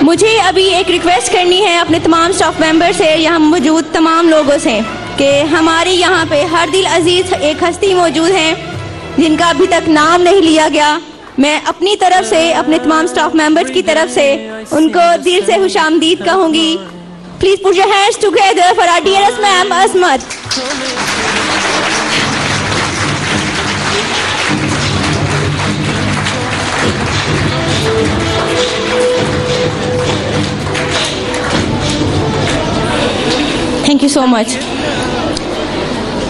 مجھے ابھی ایک ریکویسٹ کرنی ہے اپنے تمام اسٹاف ممبر سے، یہاں موجود تمام لوگوں سے، کہ ہمارے یہاں پہ ہر دل عزیز ایک ہستی موجود ہیں جن کا ابھی تک نام نہیں لیا گیا. میں اپنی طرف سے، اپنے تمام اسٹاف ممبرز کی طرف سے ان کو دل سے خوش آمدید کہوں گی. Please put your hands together for our dearest ma'am Ismat. Thank you so much.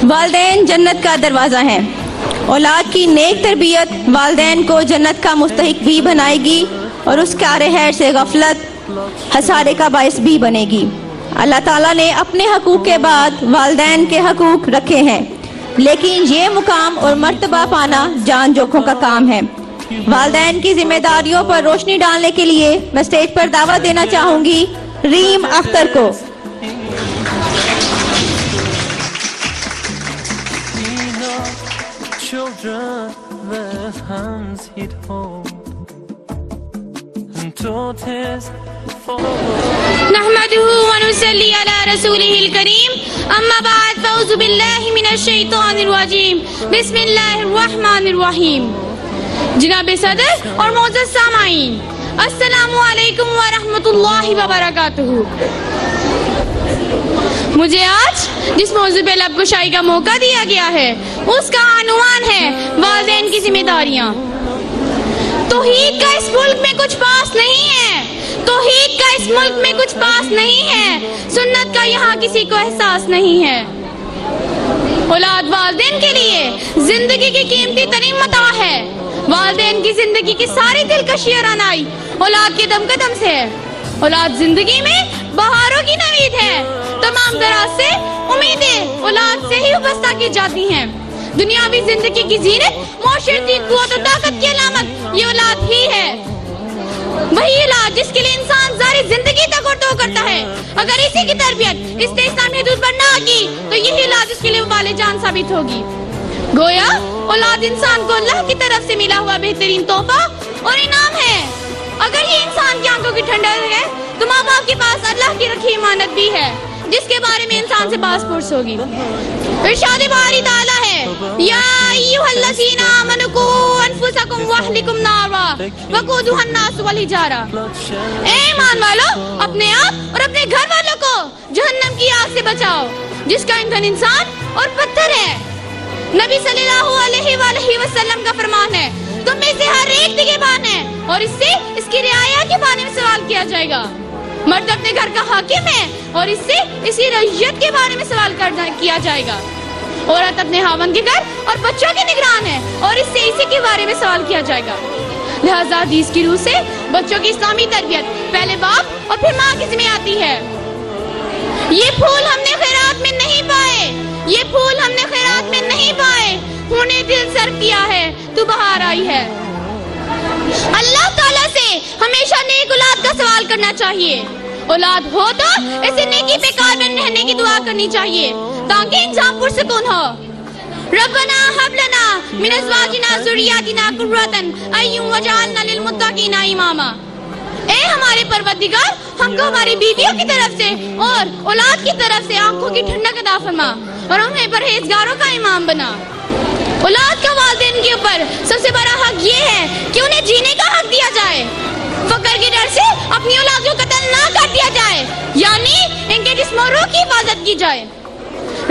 والدین جنت کا دروازہ ہیں. اولاد کی نیک تربیت والدین کو جنت کا مستحق بھی بنائے گی اور اس کا رہائش سے غفلت خسارے کا باعث بھی بنے گی. اللہ تعالیٰ نے اپنے حقوق کے بعد والدین کے حقوق رکھے ہیں، لیکن یہ مقام اور مرتبہ پانا جان جوکھوں کا کام ہے. والدین کی ذمہ داریوں پر روشنی ڈالنے کے لیے میں اسٹیج پر دعوت دینا چاہوں گی ریم اختر کو. Children, their hands he'd hold and taught his followers. نحمده ونصلي على رسوله الكريم اما بعد فاعوذ بالله من الشیطان الرجیم بسم اللہ الرحمن الرحیم. جناب صدر اور معزز سامعین، السلام علیکم ورحمۃ اللہ وبرکاتہ. مجھے آج جس موضوع پہ لب گشائی کا موقع دیا گیا ہے اس کا عنوان ہے والدین کی ذمہ داریاں. توحید کا اس ملک میں کچھ پاس نہیں ہے، توحید کا اس ملک میں کچھ پاس نہیں ہے، سنت کا یہاں کسی کو احساس نہیں ہے. اولاد والدین کے لیے زندگی کی قیمتی ترین متاع ہے. والدین کی زندگی کی ساری دلکشی اور رعنائی اولاد کے دم قدم سے ہے. اولاد زندگی میں بہاروں کی نوید ہے. تمام طرح سے امیدیں اولاد سے ہی وابستہ کی جاتی ہیں. دنیاوی زندگی کی زینت، معاشرتی قوت و طاقت کی علامت یہ اولاد ہی ہے. وہی اولاد جس کے لیے انسان ظاہری زندگی تک اردو کرتا ہے. اگر اسی کی تربیت اس نے اسلامی حدود پر نہ کی تو یہی اولاد اس کے لیے وبال جان ثابت ہوگی. گویا اولاد انسان کو اللہ کی طرف سے ملا ہوا بہترین تحفہ اور انعام ہے. اگر یہ انسان کی آنکھوں کی ٹھنڈک ہے تو ماں باپ کے پاس اللہ کی رکھی امانت بھی ہے جس کے بارے میں انسان سے باز پرس ہوگی. ارشاد باری تعالیٰ ہے یا ایھا الذین آمنوا قوا انفسکم واہلکم نارا وقودھا الناس والحجارہ. اے ایمان والو، اپنے آپ اور اپنے گھر والوں کو جہنم کی آگ سے بچاؤ جس کا ایندھن انسان اور پتھر ہے. نبی صلی اللہ علیہ وآلہ وسلم کا فرمان ہے تم میں سے ہر ایک نگہبان ہے اور اس سے اس کی رعایا کے بارے میں سوال کیا جائے گا. مرد اپنے گھر کا حاکم ہے اور اس سے اسی رعیت کے بارے میں سوال کیا جائے گا. عورت اپنے خاوند کے گھر اور بچوں کی نگران ہے اور اس سے اسی کے بارے میں سوال کیا جائے گا. لہذا حدیث کی روح سے بچوں کی اسلامی تربیت پہلے باپ اور پھر ماں کی ذمہ آتی ہے. یہ پھول ہم نے خیرات میں نہیں پائے، یہ پھول ہم نے خیرات میں نہیں پائے، ہونے دل سر کیا ہے تو بہار آئی ہے. اللہ تعالیٰ سے ہمیشہ نیک اولاد کا سوال کرنا چاہیے. اولاد ہو تو اسے نیکی پہ قائم رہنے کی دعا کرنی چاہیے تاکہ انسان پرسکون ہو. ربنا هب لنا من ازواجنا ذریاتنا قرۃ اعین واجعلنا للمتقین اماما. اے ہمارے پروردگار، ہم کو ہماری بیویوں کی طرف سے اور اولاد کی طرف سے آنکھوں کی ٹھنڈک عطا فرما اور ہمیں پرہیزگاروں کا امام بنا. اولاد کا والدین کے اوپر سب سے بڑا حق یہ ہے کہ انہیں جینے کا حق دیا جائے. فقر کے ڈر سے اپنی اولاد کو قتل نہ کر دیا جائے، یعنی ان کے جسم و روح کی حفاظت کی جائے.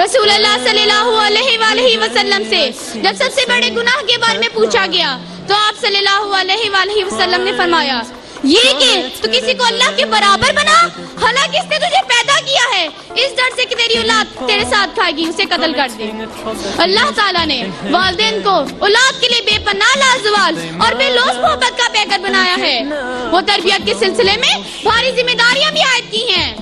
رسول اللہ صلی اللہ علیہ وآلہ وسلم سے جب سب سے بڑے گناہ کے بارے میں پوچھا گیا تو آپ صلی اللہ علیہ وآلہ وسلم نے فرمایا یہ کہ تو کسی کو اللہ کے برابر بنا، حالانکہ اس نے تجھے پیدا کیا ہے، اس ڈر سے کہ تیری اولاد تیرے ساتھ کھائے گی اسے قتل کر دے. اللہ تعالیٰ نے والدین کو اولاد کے لیے بے پناہ لازوال اور بے لوث محبت کا پیکر بنایا ہے. وہ تربیت کے سلسلے میں بھاری ذمہ داریاں بھی عائد کی ہیں.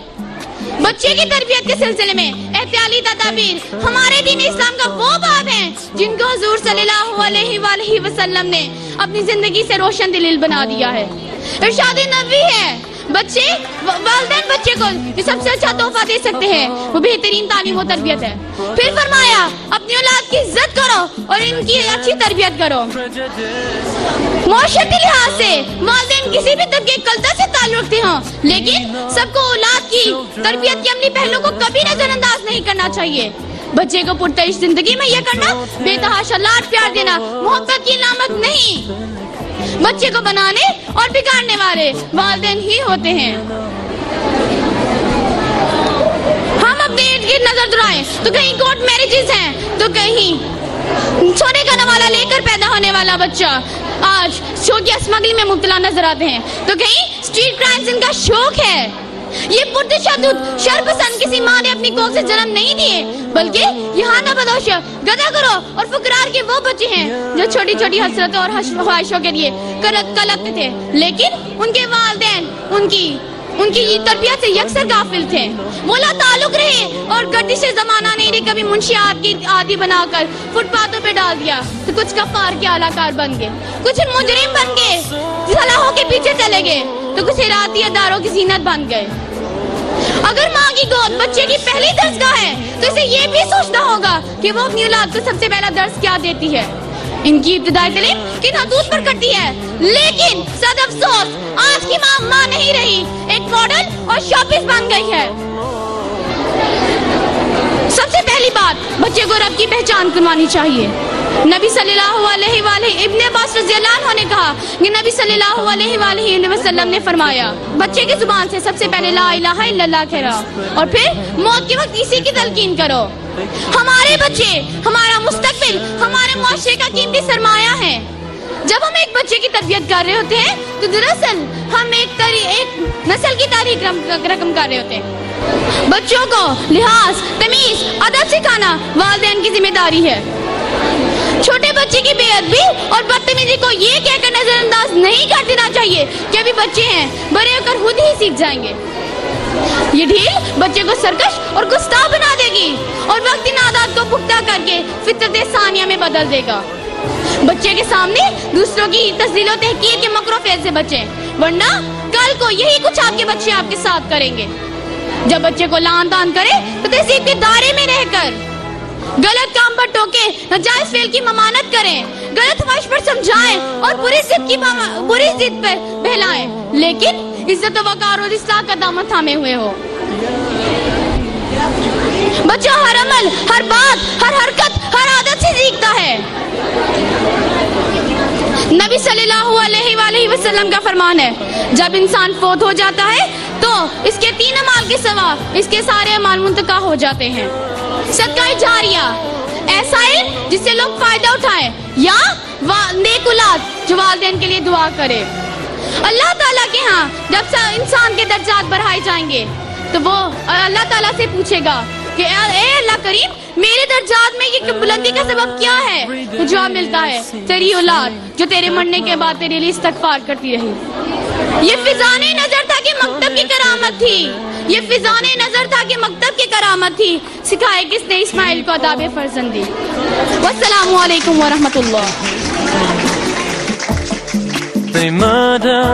بچے کی تربیت کے سلسلے میں احتیاطی تدابیر ہمارے دین اسلام کا وہ باب ہیں جن کو حضور صلی اللہ علیہ وآلہ وسلم نے اپنی زندگی سے روشن دلیل بنا دیا ہے. ارشاد نبوی ہے والدین بچے کو جو سب سے اچھا تحفہ دے سکتے ہیں وہ بہترین تعلیم و تربیت ہے. پھر فرمایا اپنی اولاد کی عزت کرو اور ان کی اچھی تربیت کرو. معاشرتی لحاظ سے والدین کسی بھی طبقے کلدر سے تعلق رکھتے ہوں، لیکن سب کو اولاد کی تربیت کے عملی پہلو کو کبھی نظر انداز نہیں کرنا چاہیے۔ بچے کو پرتعیش زندگی میں یہ کرنا، بے تحاشا لاڈ پیار دینا محبت کی علامت نہیں۔ بچے کو بنانے اور بگاڑنے والے والدین ہی ہوتے ہیں۔ ہم اپنے ارد گرد نظر دوڑائیں تو کہیں کورٹ میرجز ہیں، تو کہیں سونے کا نوالہ لے کر پیدا ہونے والا بچہ آج شوقیہ اسمگلنگ میں مبتلا نظر آتے ہیں، تو کہیں اسٹریٹ کرائمز ان کا شوق ہے۔ یہ پرتشدد شرپسند کسی ماں نے اپنی کوکھ سے جنم نہیں دیے، بلکہ یہاں نہ بدوش گدا گرو اور فقرار کے وہ بچے ہیں جو چھوٹی چھوٹی حسرتوں اور خواہشوں کے لیے کلپتے تھے، لیکن ان کے والدین ان کی تربیت سے یکسر غافل تھے۔ وہ لا تعلق رہے اور گردش زمانہ نے انہیں کبھی منشیات کی عادی بنا کر فٹ پاتھوں پہ ڈال دیا، تو کچھ کفار کے اعلیٰ کار بن گئے، کچھ مجرم بن گئے، صلاحوں کے پیچھے چلے گئے، تو کچھ ارادی اداروں کی زینت بن گئے۔ اگر ماں کی گود بچے کی پہلی درسگاہ ہے تو اسے یہ بھی سوچنا ہوگا کہ وہ اپنی اولاد کو سب سے پہلا درس کیا دیتی ہے، ان کی ابتدائی تعلیم کن حدود پر کرتی ہے۔ لیکن صد افسوس آج کی ماں نہیں رہی، ایک ماڈل اور شاپس بن گئی ہے۔ سب سے پہلی بات بچے کو رب کی پہچان کروانی چاہیے۔ نبی صلی اللہ علیہ وآلہ ابن عباس رضی اللہ عنہ نے کہا کہ نبی صلی اللہ علیہ وآلہ وسلم نے فرمایا، بچے کی زبان سے سب سے پہلے لا الہ الا اللہ کہو اور پھر موت کے وقت اسی کی تلقین کرو۔ ہمارے بچے ہمارا مستقبل، ہمارے معاشرے کا قیمتی سرمایہ ہے۔ جب ہم ایک بچے کی تربیت کر رہے ہوتے ہیں تو دراصل ہم ایک نسل کی تاریخ رقم کر رہے ہوتے ہیں۔ بچوں کو لحاظ، تمیز، ادب سکھانا والدین کی ذمہ داری ہے۔ چھوٹے بچے کی بے ادبی اور بدتمیزی کو یہ کہہ کر نظر انداز نہیں کر دینا چاہیے کہ ابھی بچے ہیں، بڑے ہو کر خود ہی سیکھ جائیں گے۔ یہ ڈھیل بچے کو سرکش اور گستاخ بنا دے گی اور وقتی عادات کو پختہ کر کے فطرت ثانیہ میں بدل دے گا۔ بچے کے سامنے دوسروں کی تذلیل و تحقیر کے مکر و فیض سے بچیں، ورنہ کل کو یہی کچھ آپ کے بچے آپ کے ساتھ کریں گے۔ جب بچے کو لعن طعن کرے تو تہذیب کے دائرے میں رہ کر غلط کام پر ٹوکے، ناجائز فعل کی ممانعت کریں، غلط خواہش پر سمجھائیں اور بری ضد پر بہلائیں، لیکن عزت و وقار اور اصلاح کا دامن تھامے ہوئے ہو۔ بچہ ہر عمل، ہر بات، ہر حرکت، ہر عادت سے سیکھتا ہے۔ نبی صلی اللہ علیہ وآلہ وسلم کا فرمان ہے، جب انسان فوت ہو جاتا ہے تو اس کے 3 اعمال کے سوا اس کے سارے اعمال منتقل ہو جاتے ہیں۔ صدقہ جاریہ، ایسا علم جس سے لوگ فائدہ اٹھائیں، یا نیک اولاد جو والدین کے لیے دعا کرے۔ اللہ تعالیٰ کے ہاں جب انسان کے درجات بڑھائے جائیں گے تو وہ اللہ تعالیٰ سے پوچھے گا کہ اے اللہ کریم، میرے درجات میں یہ بلندی کا سبب کیا ہے؟ تو جواب ملتا ہے، تیری اولاد جو تیرے مرنے کے بعد تیرے لیے استغفار کرتی رہی۔ یہ فضان نظر تھا کہ مکتب کی کرامت تھی، یہ فضان نظر تھا کہ مکتب کی کرامت تھی، سکھائے کس نے اسماعیل کو آداب فرزندی۔ والسلام علیکم ورحمۃ اللہ۔ They murder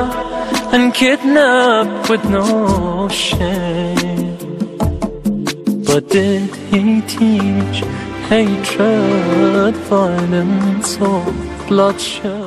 and kidnap with no shame, but did he teach hatred, violence or bloodshed?